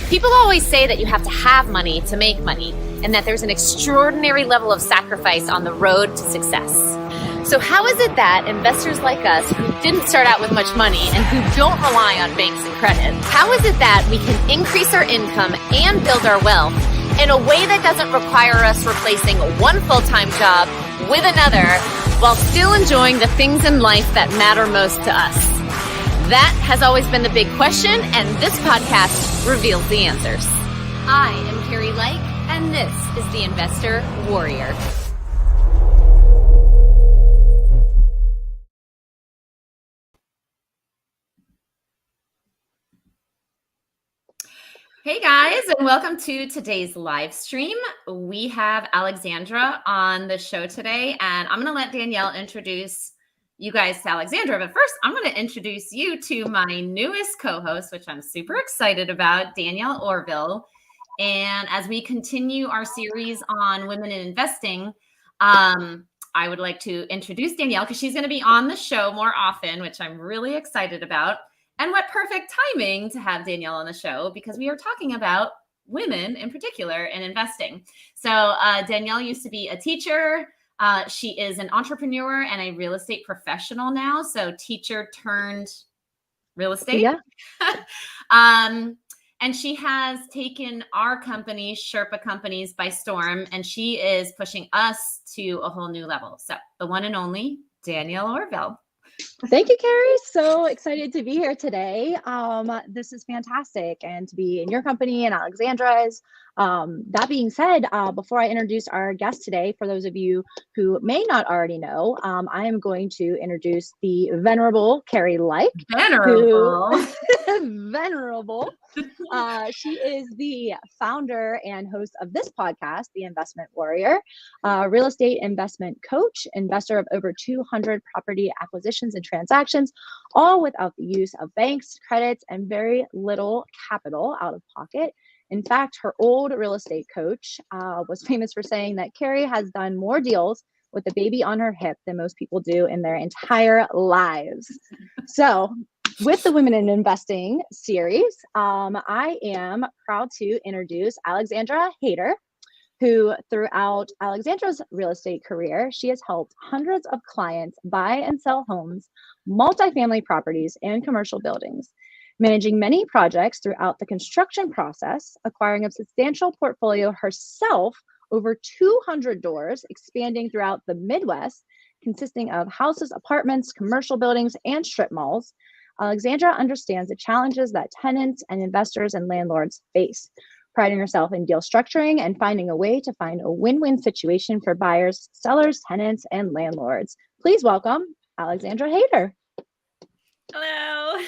People always say that you have to have money to make money, and that there's an extraordinary level of sacrifice on the road to success. So how is it that investors like us, who didn't start out with much money and who don't rely on banks and credit, how is it that we can increase our income and build our wealth in a way that doesn't require us replacing one full-time job with another while still enjoying the things in life that matter most to us? That has always been the big question, and this podcast reveals the answers. I am Carrie Lake, and this is the Investor Warrior. Hey guys, and welcome to today's live stream. We have Alexandra on the show today, and I'm going to let Danielle introduce you guys to Alexandra. But first, I'm going to introduce you to my newest co-host, which I'm super excited about, Danielle Orville. And as we continue our series on women in investing, I would like to introduce Danielle because she's going to be on the show more often, which I'm really excited about. And what perfect timing to have Danielle on the show, because we are talking about women in particular in investing. So Danielle used to be a teacher. She is an entrepreneur and a real estate professional now. So teacher turned real estate. Yeah. And she has taken our company, Sherpa Companies, by storm, and she is pushing us to a whole new level. So the one and only Danielle Orville. Thank you, Carrie. So excited to be here today. This is fantastic, and to be in your company and Alexandra's. That being said, before I introduce our guest today, for those of you who may not already know, I am going to introduce the venerable Carrie Lake. Venerable. Venerable. She is the founder and host of this podcast, The Investment Warrior, real estate investment coach, investor of over 200 property acquisitions and transactions, all without the use of banks, credits, and very little capital out of pocket. In fact, her old real estate coach was famous for saying that Carrie has done more deals with a baby on her hip than most people do in their entire lives. So with the Women in Investing series, I am proud to introduce Alexandra Haider, who throughout Alexandra's real estate career, she has helped hundreds of clients buy and sell homes, multifamily properties, and commercial buildings, managing many projects throughout the construction process, acquiring a substantial portfolio herself, over 200 doors, expanding throughout the Midwest, consisting of houses, apartments, commercial buildings, and strip malls. Alexandra understands the challenges that tenants and investors and landlords face, priding herself in deal structuring and finding a way to find a win-win situation for buyers, sellers, tenants, and landlords. Please welcome Alexandra Haider. Hello.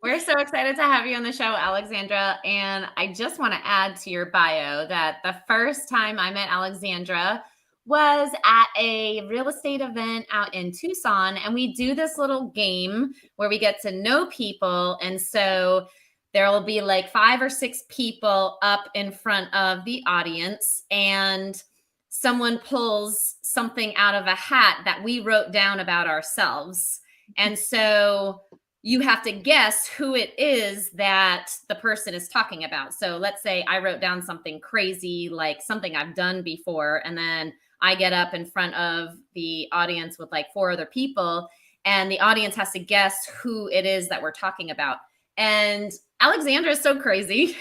We're so excited to have you on the show, Alexandra. And I just want to add to your bio that the first time I met Alexandra was at a real estate event out in Tucson. And we do this little game where we get to know people. And so there will be like 5 or 6 people up in front of the audience, and someone pulls something out of a hat that we wrote down about ourselves. And so you have to guess who it is that the person is talking about. So let's say I wrote down something crazy, like something I've done before, and then I get up in front of the audience with like 4 other people, and the audience has to guess who it is that we're talking about. And Alexandra is so crazy.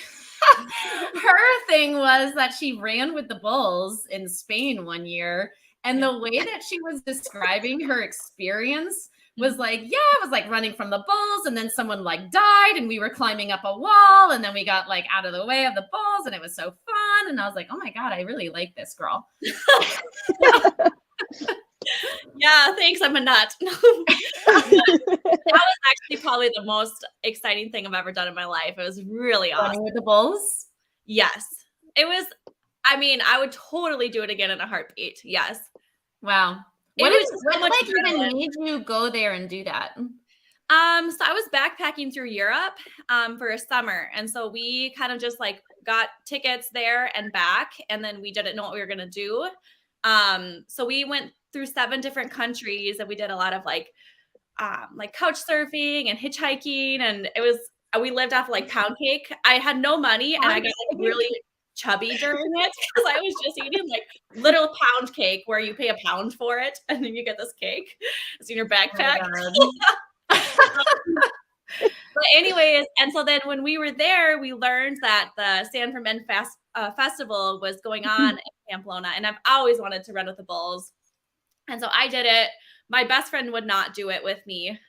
Her thing was that she ran with the bulls in Spain one year, and the way that she was describing her experience was like, yeah, it was like running from the bulls, and then someone like died, and we were climbing up a wall, and then we got like out of the way of the bulls, and it was so fun. And I was like, oh my God, I really like this girl. Yeah, thanks. I'm a nut. That was actually probably the most exciting thing I've ever done in my life. It was really awesome. Running with the bulls? Yes. It was, I mean, I would totally do it again in a heartbeat. Yes. Wow. What even made you go there and do that? So I was backpacking through Europe for a summer. And so we kind of just like got tickets there and back, and then we didn't know what we were going to do. So we went through 7 different countries, and we did a lot of like couch surfing and hitchhiking. And it was we lived off like pound cake. I had no money and I got like really chubby during it because I was just eating like little pound cake where you pay a pound for it and then you get this cake. It's in your backpack. But anyways, and so then when we were there, we learned that the Stand for Men Festival was going on in Pamplona, and I've always wanted to run with the bulls. And so I did it. My best friend would not do it with me.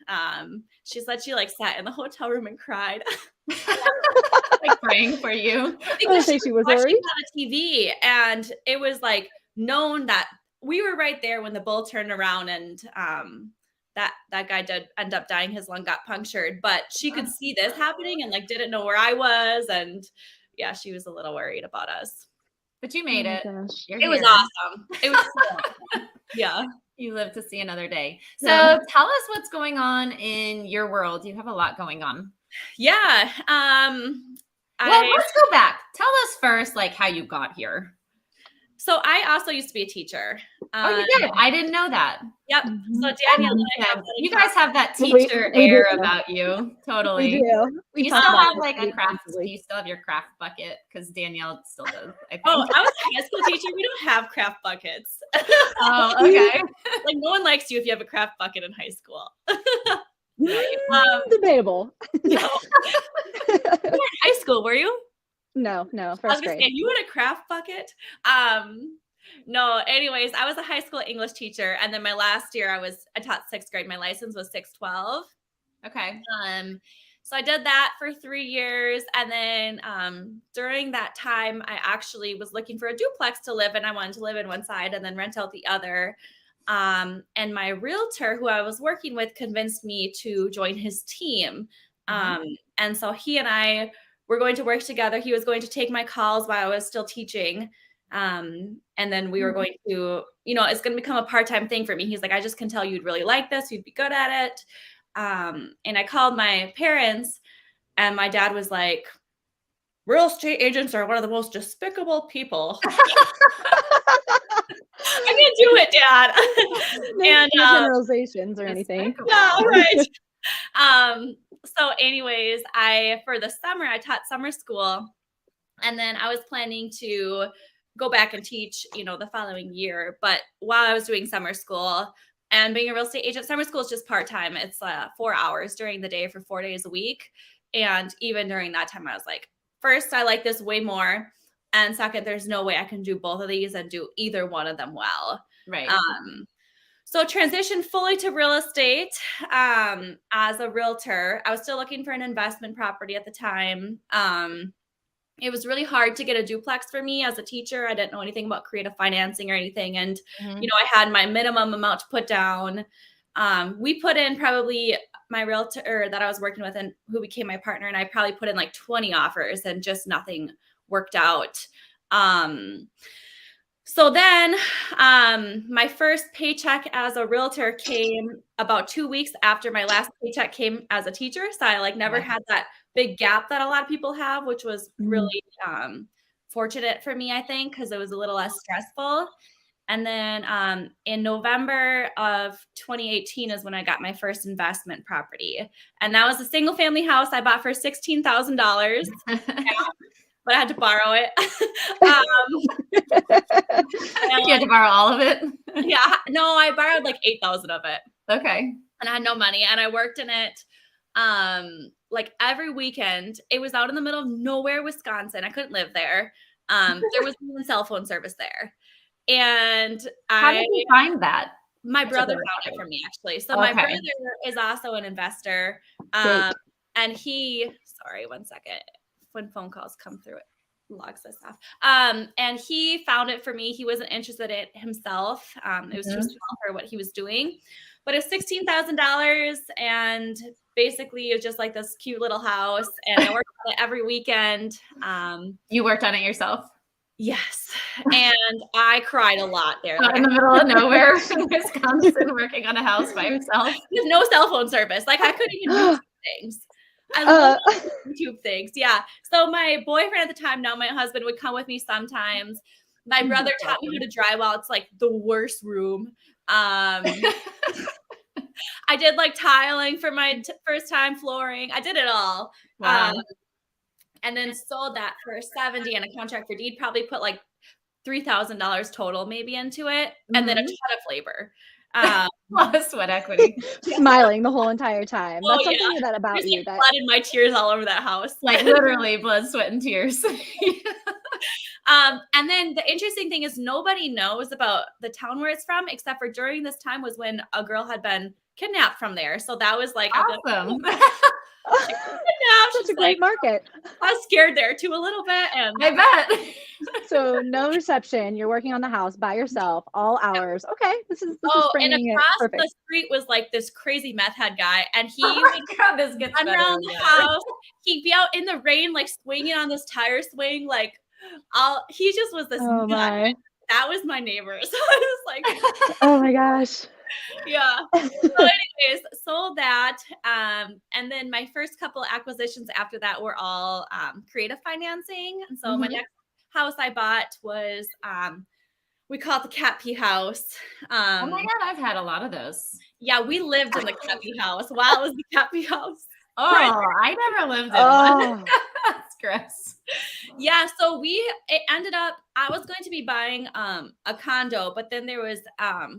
She said she like sat in the hotel room and cried. Like praying for you. Because she was watching worried on the TV, and it was like known that we were right there when the bull turned around, and that guy did end up dying. His lung got punctured, but she could see this happening and like didn't know where I was, and yeah, she was a little worried about us. But you made it. It was awesome. It was cool. Yeah. You live to see another day. So tell us what's going on in your world. You have a lot going on. Yeah. Let's go back. Tell us first, like how you got here. So I also used to be a teacher. You did? I didn't know that. Yep. So Danielle, you guys have that teacher air about you. Totally. We do. You still have like a craft. You still have your craft bucket because Danielle still does. I think. Oh, I was a high school teacher. We don't have craft buckets. Oh, okay. Like no one likes you if you have a craft bucket in high school. Debatable. No. You were in high school, were you? No, first grade. Say, you had a craft bucket? No, anyways, I was a high school English teacher, and then my last year I taught 6th grade. My license was 612. Okay. So I did that for 3 years, and then during that time, I actually was looking for a duplex to live in. I wanted to live in one side and then rent out the other. And my realtor, who I was working with, convinced me to join his team. And so he and I were going to work together. He was going to take my calls while I was still teaching. And then we were going to, it's going to become a part-time thing for me. He's like, I just can tell you'd really like this. You'd be good at it. And I called my parents, and my dad was like, real estate agents are one of the most despicable people. I can't do it, Dad. And no generalizations or anything. No, right. So anyways, for the summer, I taught summer school, and then I was planning to go back and teach, the following year. But while I was doing summer school and being a real estate agent, summer school is just part-time. It's 4 hours during the day for 4 days a week. And even during that time, I was like, first, I like this way more. And second, there's no way I can do both of these and do either one of them well. Right. So transitioned fully to real estate as a realtor. I was still looking for an investment property at the time. It was really hard to get a duplex for me as a teacher. I didn't know anything about creative financing or anything. And, I had my minimum amount to put down. We put in probably my realtor that I was working with and who became my partner, and I probably put in like 20 offers and just nothing worked out. So then my first paycheck as a realtor came about 2 weeks after my last paycheck came as a teacher. So I never had that big gap that a lot of people have, which was really fortunate for me, I think, because it was a little less stressful. And then in November of 2018 is when I got my first investment property. And that was a single family house I bought for $16,000. But I had to borrow it. You had to borrow all of it? Yeah. No, I borrowed like 8,000 of it. Okay. And I had no money. And I worked in it every weekend. It was out in the middle of nowhere, Wisconsin. I couldn't live there. There was no cell phone service there. And how did you find that? My brother found it for me, actually. So my brother is also an investor. And sorry, 1 second. When phone calls come through, it logs this off. And he found it for me. He wasn't interested in it himself. It was too small for what he was doing. But it's $16,000, and basically it was just like this cute little house. And I worked on it every weekend. You worked on it yourself? Yes. And I cried a lot there. In the middle of nowhere in Wisconsin, working on a house by yourself. With no cell phone service. I couldn't even do things. I love YouTube things. Yeah. So my boyfriend at the time, now my husband, would come with me sometimes. My brother taught me how to drywall. It's like the worst room. I did like tiling for my first time, flooring. I did it all. Wow. And then sold that for 70 and a contract for deed, probably put like $3,000 total maybe into it. And then a ton of labor. A lot of sweat equity. Smiling the whole entire time. Oh, That's something that about There's you like that blood in my tears all over that house. Like literally blood, sweat, and tears. And then the interesting thing is nobody knows about the town where it's from, except for during this time was when a girl had been kidnapped from there. So that was like Awesome. such a great market. I was scared there too a little bit. And I bet. So no reception. You're working on the house by yourself, all hours. Okay, this is and bringing it across perfect. the street was like this crazy meth head guy, and he Oh my God, this gets run better around and the better. house. He'd be out in the rain, like swinging on this tire swing, like he just was this Oh nut. my. That was my neighbor. So I was like, Oh my gosh. yeah. So anyways, sold that. And then my first couple acquisitions after that were all creative financing. And so my next house I bought was we call it the Cat Pee house. Oh my God, I've had a lot of those. Yeah, we lived in the Cat Pee house while it was the Cat Pee house. Oh, I never lived in one. That's gross. Yeah, so it ended up, I was going to be buying a condo, but then there was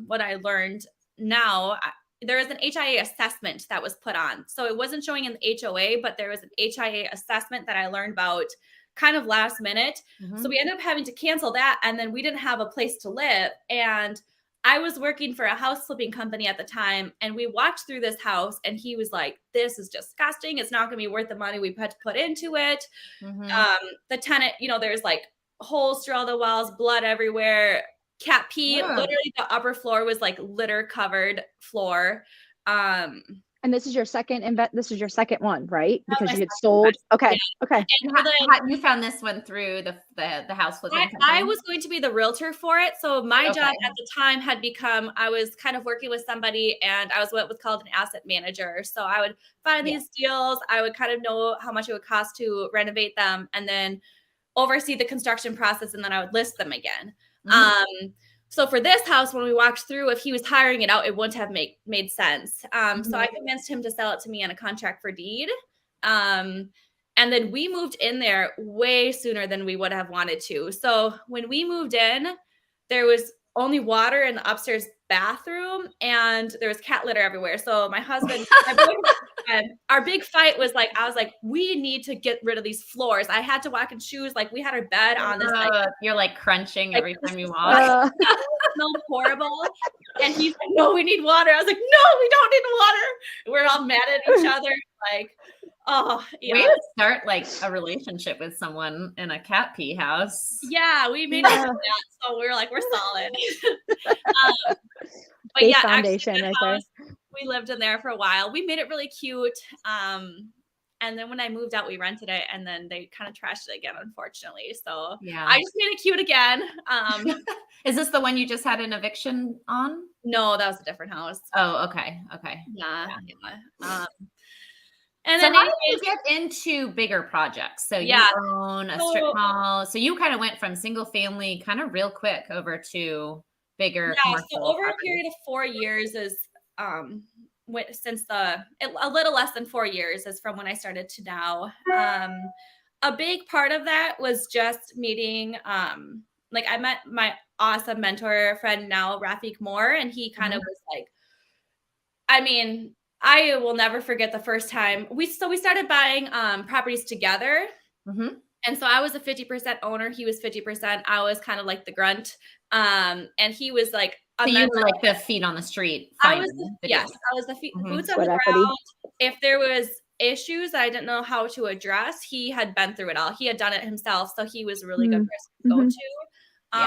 what I learned now, there was an HIA assessment that was put on. So it wasn't showing in the HOA, but there was an HIA assessment that I learned about kind of last minute. So we ended up having to cancel that, and then we didn't have a place to live. And I was working for a house flipping company at the time, and we walked through this house, and he was like, this is disgusting. It's not going to be worth the money we had to put into it. The tenant, there's like holes through all the walls, blood everywhere, cat pee. Yeah. Literally the upper floor was like litter covered floor. And this is your second this is your second one, right? Because you had second sold. one. Okay. Yeah. Okay. And You found this one through the house flipping company? I was going to be the realtor for it. So my job Okay. at the time had become, I was kind of working with somebody, and I was what was called an asset manager. So I would find these deals. I would kind of know how much it would cost to renovate them, and then oversee the construction process. And then I would list them again. So for this house, when we walked through, if he was hiring it out, it wouldn't have made sense. So I convinced him to sell it to me on a contract for deed. And then we moved in there way sooner than we would have wanted to. So when we moved in, there was only water in the upstairs bathroom, and there was cat litter everywhere. So my husband, our big fight was like, I was like, we need to get rid of these floors. I had to walk in shoes. Like we had our bed on this. You're like crunching like, every time you walk. It smelled horrible. And he's like, no, we need water. I was like, no, we don't need water. We're all mad at each other. Like, oh, yeah. Way to start like a relationship with someone in a cat pee house. Yeah, we made it to that. So we were like, we're solid. But Base yeah, foundation actually, right we lived in there for a while. We made it really cute. And then when I moved out, we rented it, and then they kind of trashed it again, unfortunately. So Yeah. I just made it cute again. Is this the one you just had an eviction on? No, that was a different house. Oh, okay. Okay. Yeah. And so then how did you get into bigger projects? So you own a strip mall. So you kind of went from single family kind of real quick over to bigger commercial so over properties. a period of 4 years is a little less than 4 years is from when I started to now. A big part of that was just meeting like I met my awesome mentor friend now, Rafik Moore, and he kind of was like, I mean, I will never forget the first time we started buying properties together. And so I was a 50% owner. He was 50%. I was kind of like the grunt. And he was like, so you were like the feet on the street. I was the boots on the ground. If there was issues that I didn't know how to address, he had been through it all. He had done it himself. So he was a really good person to go to. So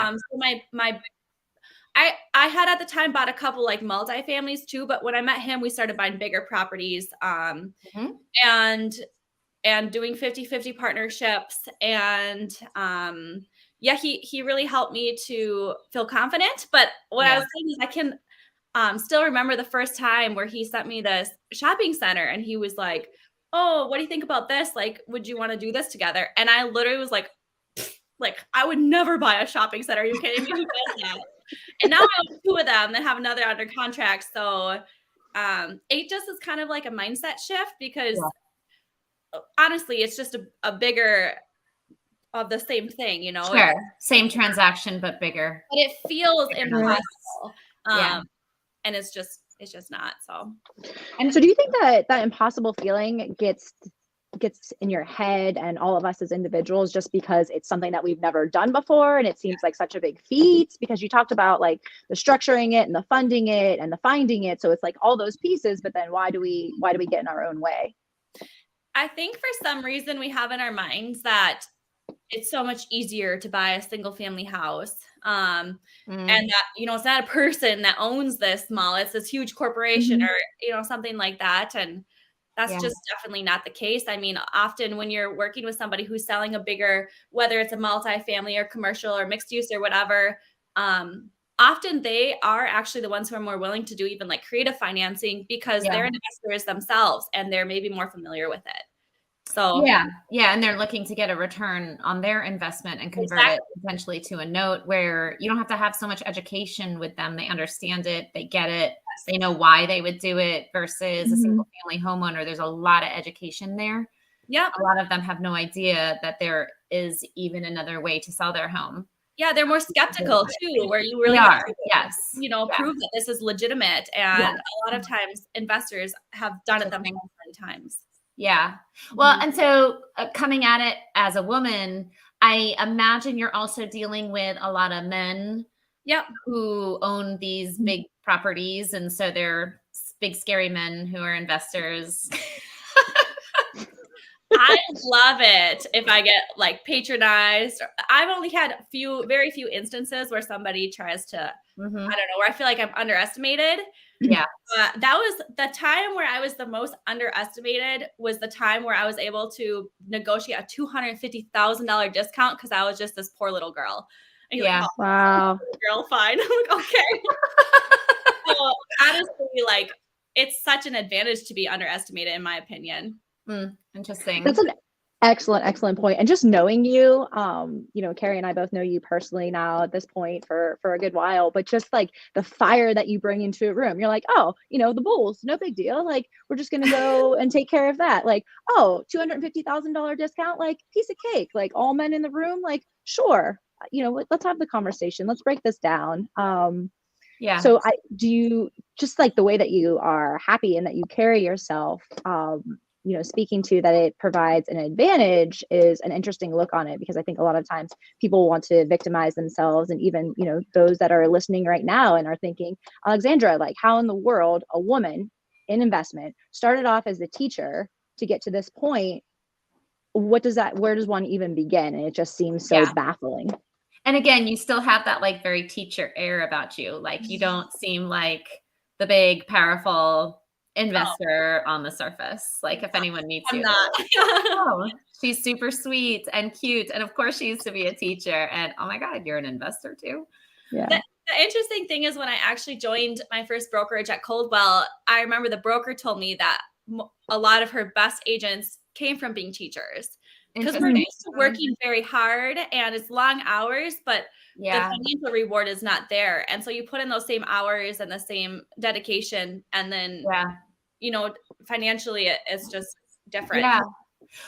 I had at the time bought a couple like multifamilies too, but when I met him, we started buying bigger properties and doing 50-50 partnerships. And he really helped me to feel confident. But what I was saying is I can still remember the first time where he sent me this shopping center, and he was like, oh, what do you think about this? Like, would you want to do this together? And I literally was like, I would never buy a shopping center. Are you kidding me? Who does that? And now I own 2 of them that have another under contract. So it just is kind of like a mindset shift because honestly, it's just a bigger of the same thing, you know. Sure. Same transaction, but bigger. But it feels Bigger impossible. Yeah. And it's just not. So. And so do you think that that impossible feeling gets in your head and all of us as individuals just because it's something that we've never done before and it seems like such a big feat? Because you talked about like the structuring it and the funding it and the finding it, so it's like all those pieces, but then why do we get in our own way? I think for some reason we have in our minds that it's so much easier to buy a single family house. And that, you know, it's not a person that owns this mall, it's this huge corporation or, you know, something like that. And that's just definitely not the case. I mean, often when you're working with somebody who's selling a bigger, whether it's a multifamily or commercial or mixed use or whatever, often they are actually the ones who are more willing to do even like creative financing because they're investors themselves and they're maybe more familiar with it. So yeah, and they're looking to get a return on their investment and convert it potentially to a note where you don't have to have so much education with them. They understand it, they get it, they know why they would do it versus a single family homeowner. There's a lot of education there. Yeah, a lot of them have no idea that there is even another way to sell their home. Yeah, they're more skeptical too, where you really have to, you know, prove that this is legitimate. And a lot of times investors have done it themselves many times. Yeah. Well, and so coming at it as a woman, I imagine you're also dealing with a lot of men who own these big properties. And so they're big, scary men who are investors. I love it if I get like patronized. I've only had very few instances where somebody tries to, I don't know, where I feel like I'm underestimated. Yeah. That was the time where I was the most underestimated, was the time where I was able to negotiate a $250,000 discount because I was just this poor little girl. And like, oh, wow. Girl, fine. I'm like, okay. So honestly, like, it's such an advantage to be underestimated, in my opinion. Interesting. That's an excellent point. And just knowing you, you know, Carrie and I both know you personally now at this point for a good while, but just like the fire that you bring into a room, you're like, oh, you know, the Bulls, no big deal. Like, we're just going to go and take care of that. Like, oh, $250,000 discount, like piece of cake, like all men in the room, like, sure. You know, let's have the conversation. Let's break this down. So do you just like the way that you are happy and that you carry yourself, you know, speaking to that it provides an advantage is an interesting look on it, because I think a lot of times people want to victimize themselves, and even, you know, those that are listening right now and are thinking, Alexandra, like how in the world a woman in investment started off as a teacher to get to this point? Where does one even begin? And it just seems so baffling. And again, you still have that like very teacher air about you. Like you don't seem like the big, powerful investor on the surface. Like if anyone meets you, oh, she's super sweet and cute. And of course she used to be a teacher, and oh my God, you're an investor too. Yeah. The interesting thing is when I actually joined my first brokerage at Coldwell, I remember the broker told me that a lot of her best agents came from being teachers, because we're used to working very hard and it's long hours, but the financial reward is not there. And so you put in those same hours and the same dedication, and then, you know, financially it's just different. Yeah.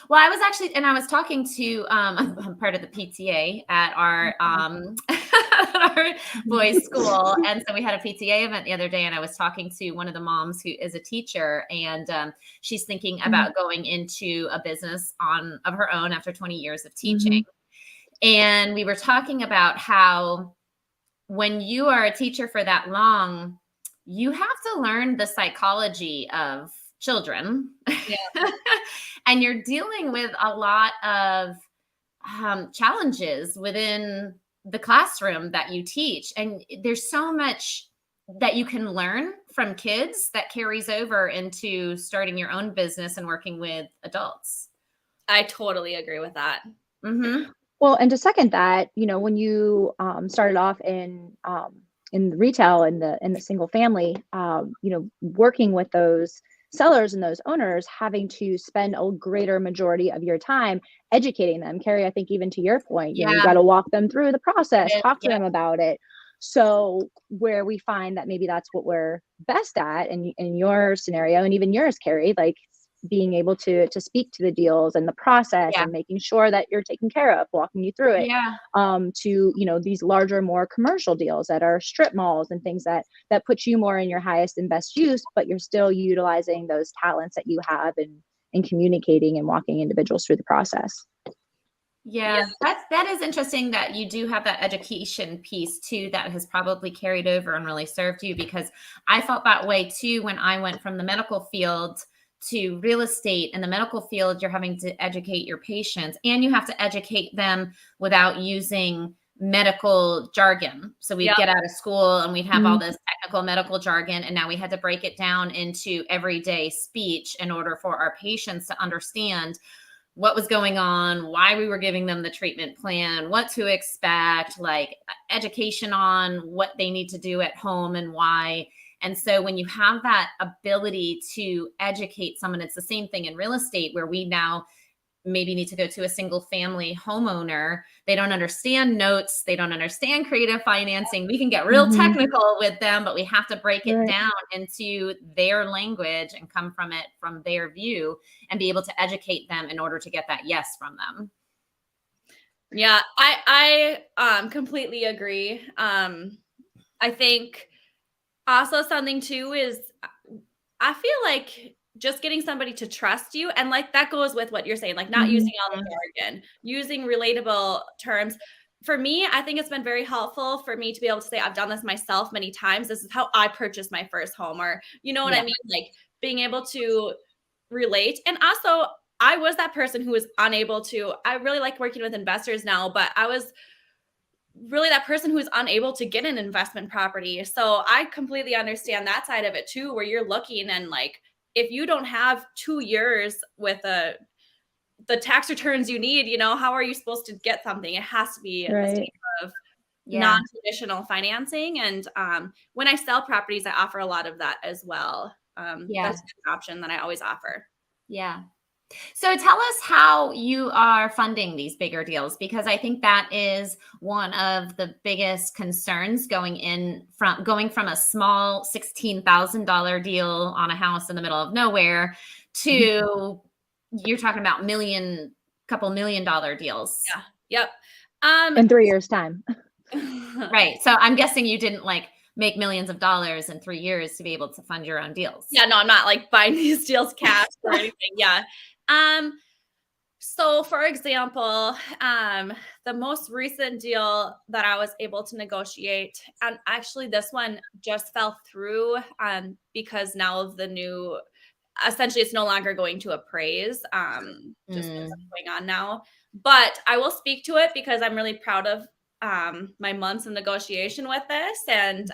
Well, I was actually, and I was talking to, I'm part of the PTA at our, our boys' school. And so we had a PTA event the other day, and I was talking to one of the moms who is a teacher, and she's thinking about going into a business of her own after 20 years of teaching. And we were talking about how when you are a teacher for that long, you have to learn the psychology of children. And you're dealing with a lot of challenges within the classroom that you teach. And there's so much that you can learn from kids that carries over into starting your own business and working with adults. I totally agree with that. Well, and to second that, you know, when you started off in retail and the single family, you know, working with those sellers and those owners, having to spend a greater majority of your time educating them. Carrie, I think even to your point, you know, you got to walk them through the process, talk to them about it. So where we find that maybe that's what we're best at in your scenario, and even yours, Carrie, like being able to speak to the deals and the process Yeah. and making sure that you're taken care of, walking you through it, Yeah. to, these larger, more commercial deals that are strip malls and things that put you more in your highest and best use, but you're still utilizing those talents that you have in communicating and walking individuals through the process. Yeah, that is interesting that you do have that education piece too that has probably carried over and really served you, because I felt that way too when I went from the medical field to real estate. In the medical field, you're having to educate your patients, and you have to educate them without using medical jargon. So we'd Yep. get out of school and we'd have all this technical medical jargon, and now we had to break it down into everyday speech in order for our patients to understand what was going on, why we were giving them the treatment plan, what to expect, like education on what they need to do at home and why. And so when you have that ability to educate someone, it's the same thing in real estate, where we now maybe need to go to a single family homeowner. They don't understand notes. They don't understand creative financing. We can get real technical with them, but we have to break it down into their language and come from it from their view and be able to educate them in order to get that yes from them. Yeah, I completely agree. I think also something too is I feel like just getting somebody to trust you, and like that goes with what you're saying, like not using all the jargon, using relatable terms. For me, I think it's been very helpful for me to be able to say, I've done this myself many times. This is how I purchased my first home, or you know what I mean? Like being able to relate. And also, I was that person who was unable to, I really like working with investors now, but I was really that person who was unable to get an investment property. So I completely understand that side of it too, where you're looking and like, if you don't have 2 years with the tax returns you need, how are you supposed to get something? It has to be a state of non-traditional financing. And when I sell properties, I offer a lot of that as well. That's an option that I always offer. Yeah. So tell us how you are funding these bigger deals, because I think that is one of the biggest concerns going from a small $16,000 deal on a house in the middle of nowhere to you're talking about couple $1 million deals. Yeah. Yep. In 3 years' time. Right. So I'm guessing you didn't like make millions of dollars in 3 years to be able to fund your own deals. Yeah, no, I'm not like buying these deals cash or anything. Yeah. So for example, the most recent deal that I was able to negotiate, and actually this one just fell through, because now of the new, essentially it's no longer going to appraise, just what's going on now. But I will speak to it because I'm really proud of my months of negotiation with this. And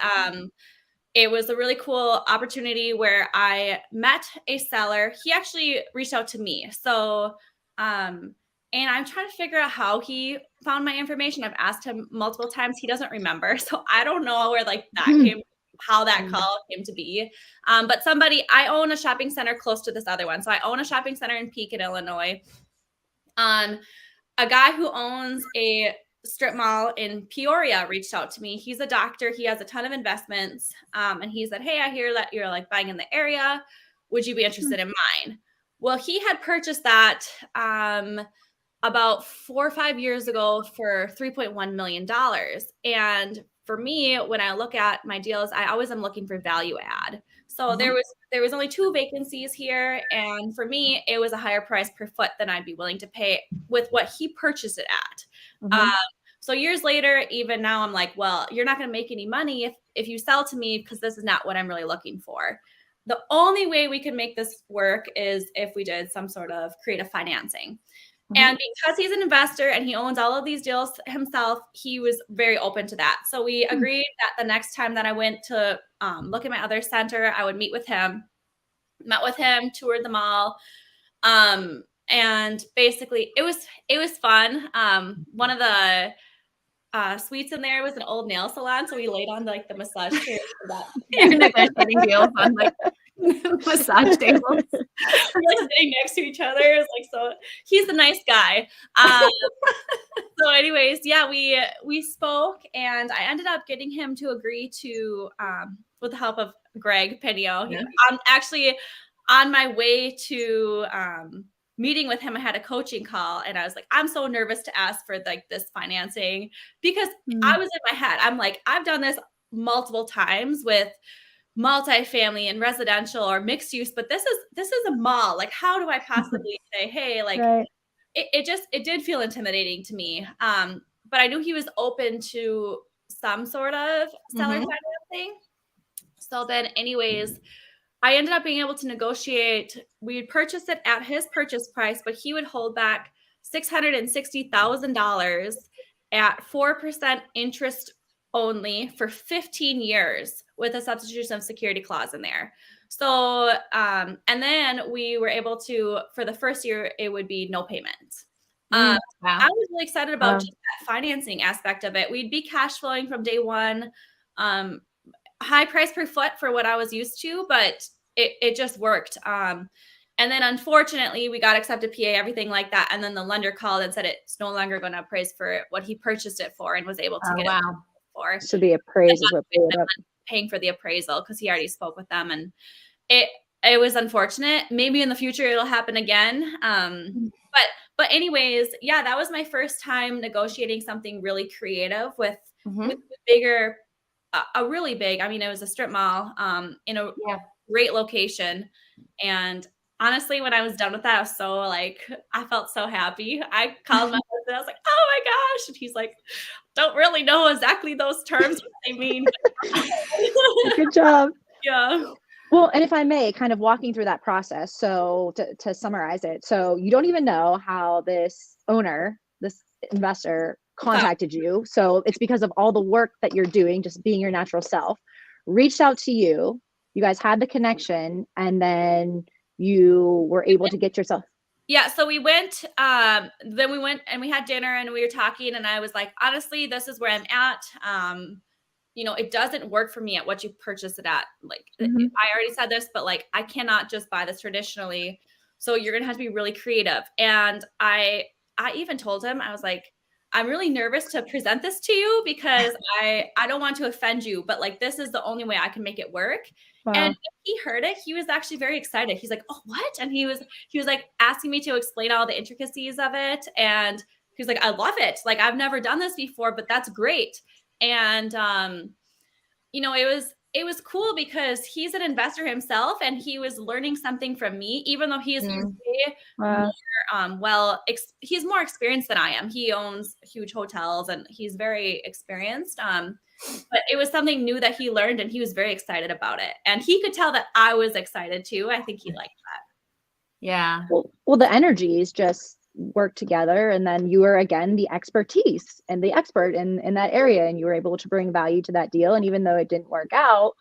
it was a really cool opportunity where I met a seller. He actually reached out to me. So, and I'm trying to figure out how he found my information. I've asked him multiple times. He doesn't remember. So I don't know where like that came, how that call came to be. But I own a shopping center close to this other one. So I own a shopping center in Pekin, Illinois. A guy who owns a strip mall in Peoria reached out to me. He's a doctor. He has a ton of investments. And he said, hey, I hear that you're like buying in the area. Would you be interested in mine? Well, he had purchased that about 4 or 5 years ago for $3.1 million. And for me, when I look at my deals, I always am looking for value add. So there was only 2 vacancies here. And for me, it was a higher price per foot than I'd be willing to pay with what he purchased it at. So years later, even now, I'm like, well, you're not going to make any money if you sell to me, because this is not what I'm really looking for. The only way we can make this work is if we did some sort of creative financing. And because he's an investor and he owns all of these deals himself, he was very open to that. So we agreed that the next time that I went to look at my other center, I would meet with him, toured the mall. And basically it was fun. One of the suites in there was an old nail salon. So we laid on like the massage chairs for that. You're negotiating deals on like massage tables. We're like sitting next to each other. It's like, so he's a nice guy. So anyways, yeah, we spoke, and I ended up getting him to agree to, with the help of Greg Penio. Yeah. I'm actually on my way to meeting with him. I had a coaching call, and I was like, I'm so nervous to ask for like this financing, because I was in my head. I'm like, I've done this multiple times with multifamily and residential or mixed use, but this is a mall. Like, how do I possibly say, hey, like, Right. it did feel intimidating to me. But I knew he was open to some sort of seller financing. So then anyways, I ended up being able to negotiate. We would purchase it at his purchase price, but he would hold back $660,000 at 4% interest only for 15 years with a substitution of security clause in there. So, and then we were able to, for the first year, it would be no payment. Wow. I was really excited about Wow. just that financing aspect of it. We'd be cash flowing from day one. High price per foot for what I was used to, but it just worked. And then unfortunately we got accepted PA, everything like that. And then the lender called and said it's no longer going to appraise for what he purchased it for, and was able to get it for. So the appraisal what blew it up. Paying for the appraisal because he already spoke with them, and it was unfortunate. Maybe in the future it'll happen again. But anyways, yeah, that was my first time negotiating something really creative with bigger, a really big. I mean, it was a strip mall in a great location, and honestly, when I was done with that, I was so like, I felt so happy. I called my husband. I was like, oh my gosh, and he's like, don't really know exactly those terms what they mean. Good job. Yeah. Well, and if I may, kind of walking through that process. So to summarize it, so you don't even know how this owner, this investor contacted you. So it's because of all the work that you're doing, just being your natural self, reached out to you. You guys had the connection, and then you were able to get yourself. Yeah. So we went, then we went and we had dinner and we were talking, and I was like, honestly, this is where I'm at. You know, it doesn't work for me at what you purchased it at. Like, I already said this, but like, I cannot just buy this traditionally. So you're going to have to be really creative. And I even told him, I was like, I'm really nervous to present this to you because I don't want to offend you, but like, this is the only way I can make it work. Wow. And when he heard it, he was actually very excited. He's like, oh, what? And he was like asking me to explain all the intricacies of it. And he was like, I love it. Like, I've never done this before, but that's great. And, you know, it was cool because he's an investor himself, and he was learning something from me, even though he is more, he's more experienced than I am. He owns huge hotels and he's very experienced. But it was something new that he learned, and he was very excited about it. And he could tell that I was excited too. I think he liked that. Yeah. Well, the energies just work together, and then you are again the expertise and the expert in that area, and you were able to bring value to that deal. And even though it didn't work out,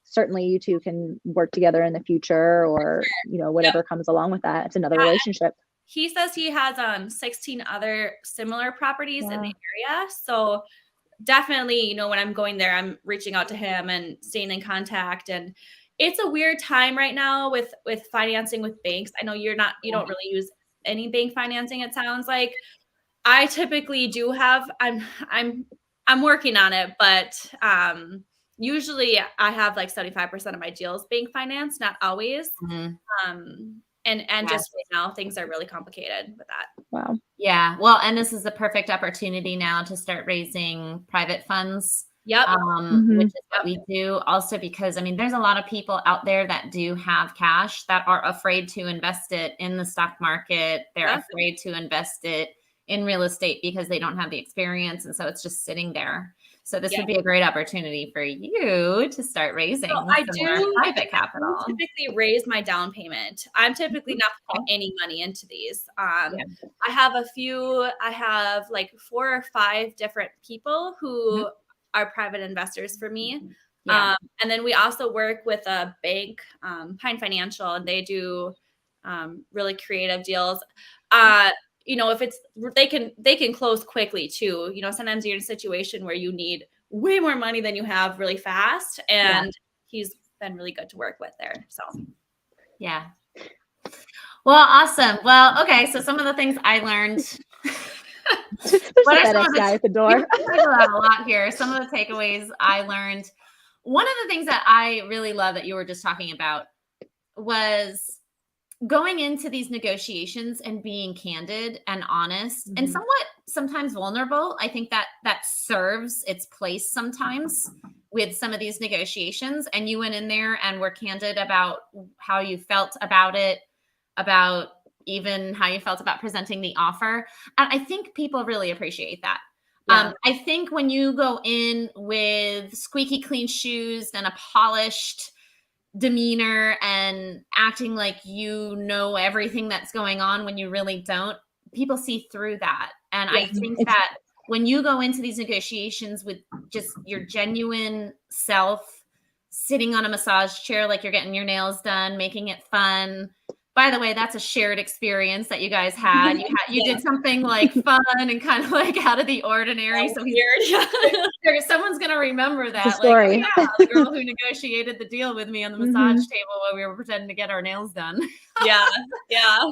certainly you two can work together in the future, or you know, whatever comes along with that. It's another relationship. He says he has 16 other similar properties in the area. So definitely, you know, when I'm going there, I'm reaching out to him and staying in contact. And it's a weird time right now with financing with banks. I know you don't really use any bank financing, it sounds like. I typically do have, I'm working on it, but usually I have like 75% of my deals bank finance, not always. And just right now things are really complicated with that. Wow. Yeah. Well, and this is the perfect opportunity now to start raising private funds. Yep. Which is what we do also, because I mean, there's a lot of people out there that do have cash that are afraid to invest it in the stock market. They're afraid to invest it in real estate because they don't have the experience. And so it's just sitting there. So this would be a great opportunity for you to start raising more private capital. I typically raise my down payment. I'm typically not putting any money into these. I have like 4 or 5 different people who are private investors for me. And then we also work with a bank, Pine Financial, and they do really creative deals. You know, if they can close quickly too. You know, sometimes you're in a situation where you need way more money than you have really fast. And he's been really good to work with there. So Well, awesome. Well, okay. So some of the things I learned There's What a are some FedEx of the guy at the door. we talk about a lot here. Some of the takeaways I learned. One of the things that I really love that you were just talking about was going into these negotiations and being candid and honest and Mhm. somewhat sometimes vulnerable. I think that that serves its place sometimes with some of these negotiations. And you went in there and were candid about how you felt about it, about even how you felt about presenting the offer. And I think people really appreciate that. Yeah. I think when you go in with squeaky clean shoes and a polished demeanor and acting like you know everything that's going on when you really don't, people see through that. And I think It's that when you go into these negotiations with just your genuine self, sitting on a massage chair like you're getting your nails done, making it fun. By the way, that's a shared experience that you guys had. You Yeah. did something like fun and kind of like out of the ordinary. That So was weird. someone's gonna remember a that. Like, oh story. yeah, the girl who negotiated the deal with me on the massage Mhm. table while we were pretending to get our nails done. Yeah. Yeah.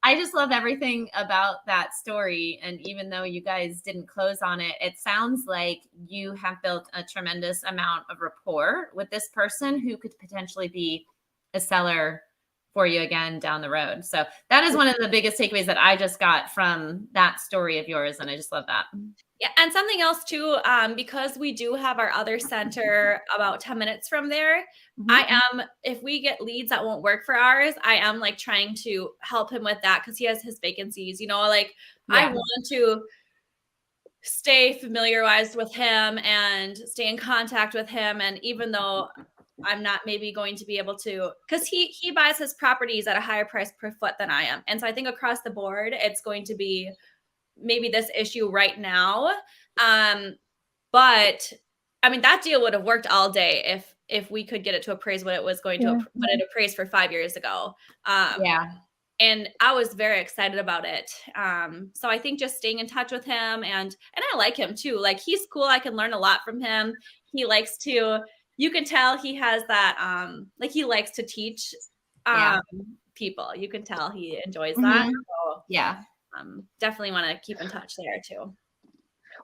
I just love everything about that story. And even though you guys didn't close on it, it sounds like you have built a tremendous amount of rapport with this person who could potentially be a seller for you again down the road. So that is one of the biggest takeaways that I just got from that story of yours. And I just love that. Yeah, and something else too, because we do have our other center about 10 minutes from there. Mhm. If we get leads that won't work for ours, I am like trying to help him with that because he has his vacancies, like I Yeah. want to stay familiarized with him and stay in contact with him. And even though I'm not maybe going to be able to, because he buys his properties at a higher price per foot than I am. And so I think across the board, it's going to be maybe this issue right now. But I mean, that deal would have worked all day if we could get it to appraise what it was going to, Yeah. what it appraised for 5 years ago. Yeah. And I was very excited about it. So I think just staying in touch with him and I like him too. Like he's cool. I can learn a lot from him. He likes to, you can tell he has that, like he likes to teach Yeah. people. You can tell he enjoys that. Mhm. So Yeah. definitely want to keep in touch there too.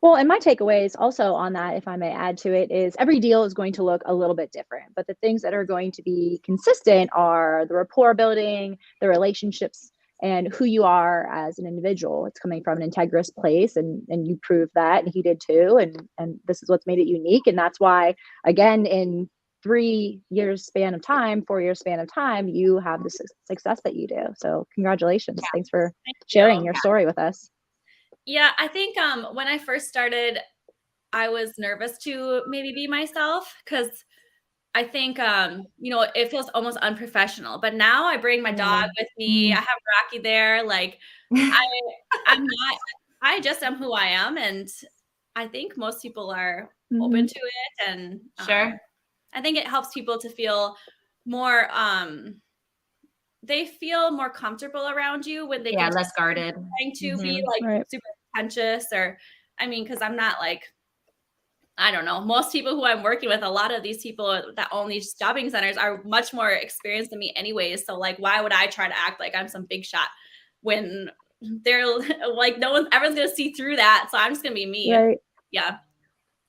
Well, and my takeaways also on that, if I may add to it, is every deal is going to look a little bit different, but the things that are going to be consistent are the rapport building, the relationships, and who you are as an individual. It's coming from an integrous place, and you proved that, and he did too. And this is what's made it unique, and that's why, again, in 3 years span of time, 4 years span of time, you have the success that you do. So congratulations! Yeah. Thanks for Thank sharing you. your story with us. Yeah, I think when I first started, I was nervous to maybe be myself because I think it feels almost unprofessional. But now I bring my dog with me. I have Rocky there. Like I'm not. I just am who I am, and I think most people are open to it. And Sure. I think it helps people to feel more. They feel more comfortable around you when they Yeah. can Less guarded. trying to be Mhm. like Right. super pretentious because I'm not like, I don't know, most people who I'm working with, a lot of these people that own these shopping centers are much more experienced than me anyways. So like, why would I try to act like I'm some big shot when they're like, everyone's going to see through that. So I'm just going to be me. Right. Yeah.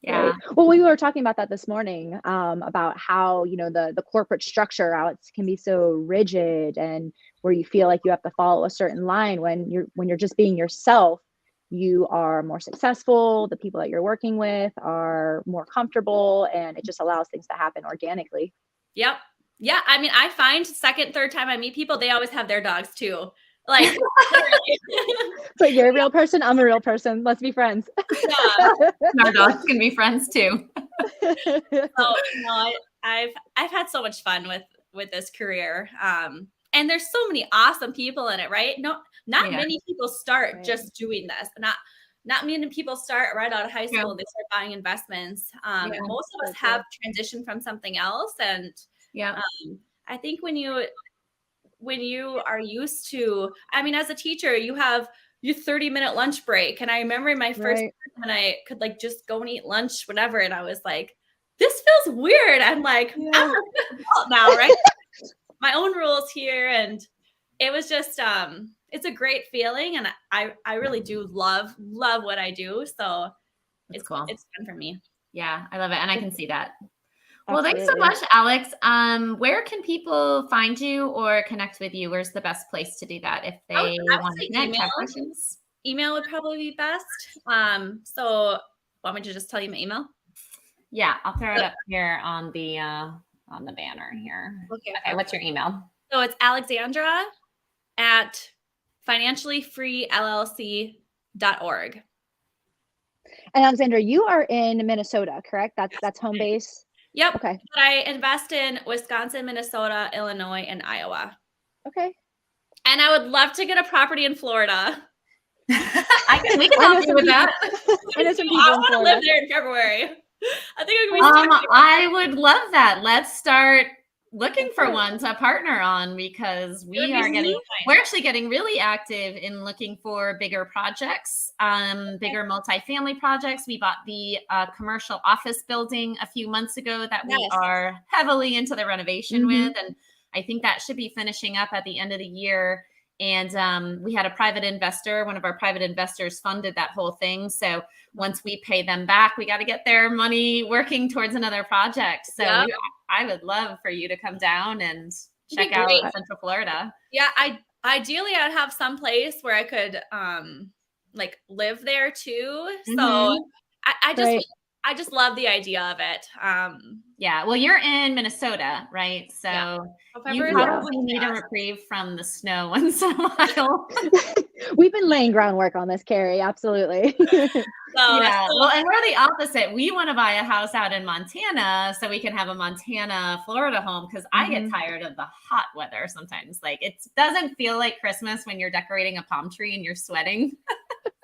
Yeah. Right. Well, we were talking about that this morning, about how, the corporate structure, how it can be so rigid and where you feel like you have to follow a certain line when you're just being yourself, you are more successful. The people that you're working with are more comfortable, and it just allows things to happen organically. Yep. Yeah. I mean, I find second, third time I meet people, they always have their dogs too. Like, So you're a real person. I'm a real person. Let's be friends. yeah. Our dogs can be friends too. So no, I've had so much fun with this career. And there's so many awesome people in it, right? Not Yeah. many people start Right. just doing this. Not many people start right out of high school. Yeah. They start buying investments. Yeah. Most of us So have transitioned from something else. And Yeah. I think when you are used to, I mean, as a teacher, you have your 30-minute lunch break. And I remember in my first Right. year when I could like just go and eat lunch, whatever. And I was like, this feels weird. I'm like, Yeah. I'm an adult now, right? My own rules here. And it was just, it's a great feeling, and I really do love what I do. So It's cool. It's fun for me. Yeah, I love it, and I can see that. Well, thanks so Absolutely. much, Alex. Where can people find you or connect with you? Where's the best place to do that if they want to connect, have questions? Email would probably be best. So want me to just tell you my email? Yeah, I'll throw it up here on the banner here. Okay, what's your email? So it's Alexandra at financiallyfreellc.org. And Alexandra, you are in Minnesota, correct? That's home base? Yep. Okay. But I invest in Wisconsin, Minnesota, Illinois, and Iowa. Okay. And I would love to get a property in Florida. We can help you with that. I know some people I in want to Florida. live there in February. I think I would love that. Let's start looking for one to partner on, because we're actually getting really active in looking for bigger projects, bigger multifamily projects. We bought the commercial office building a few months ago that we are heavily into the renovation with, and I think that should be finishing up at the end of the year. And we had a private investor, one of our private investors funded that whole thing. So once we pay them back, we got to get their money working towards another project. So I would love for you to come down and check out Central Florida. Yeah, ideally I'd have some place where I could like live there too. So I just love the idea of it. Yeah, well, you're in Minnesota, right? So you probably need a reprieve from the snow once in a while. We've been laying groundwork on this, Carrie. Absolutely. Well, and we're the opposite. We want to buy a house out in Montana so we can have a Montana, Florida home, because I get tired of the hot weather sometimes. Like, it doesn't feel like Christmas when you're decorating a palm tree and you're sweating.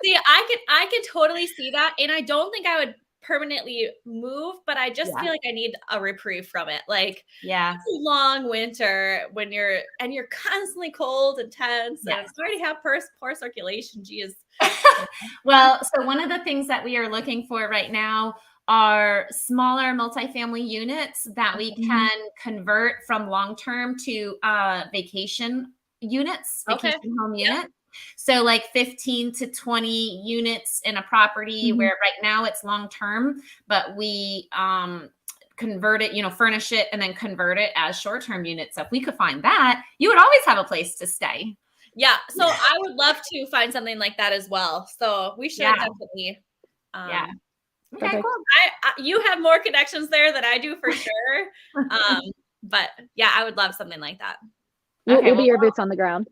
See, I could totally see that, and I don't think I would permanently move, but I just feel like I need a reprieve from it. Like, it's a long winter when you're constantly cold and tense, and it's hard to have poor circulation. Geez. Well, so one of the things that we are looking for right now are smaller multifamily units that we can convert from long-term to vacation units, vacation home units. So like 15 to 20 units in a property where right now it's long-term, but we convert it, furnish it and then convert it as short-term units. So if we could find that, you would always have a place to stay. Yeah. So I would love to find something like that as well. So we should definitely. Okay, cool. You have more connections there than I do for sure. But yeah, I would love something like that. We'll be your boots on the ground.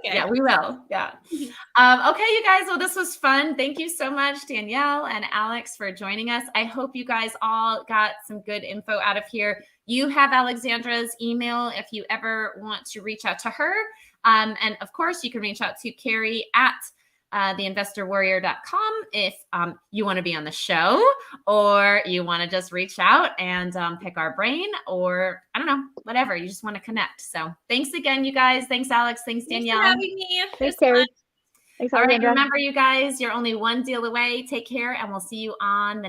Okay. Yeah, we will. Yeah. Okay, you guys. Well, this was fun. Thank you so much, Danielle and Alex, for joining us. I hope you guys all got some good info out of here. You have Alexandra's email if you ever want to reach out to her. And of course, you can reach out to Carrie at theinvestorwarrior.com if you want to be on the show, or you want to just reach out and pick our brain, or I don't know, whatever. You just want to connect. So thanks again, you guys. Thanks, Alex. Thanks, Danielle. Thanks for having me. Thanks, Carrie. Thanks, all right, remember, you guys, you're only one deal away. Take care, and we'll see you on the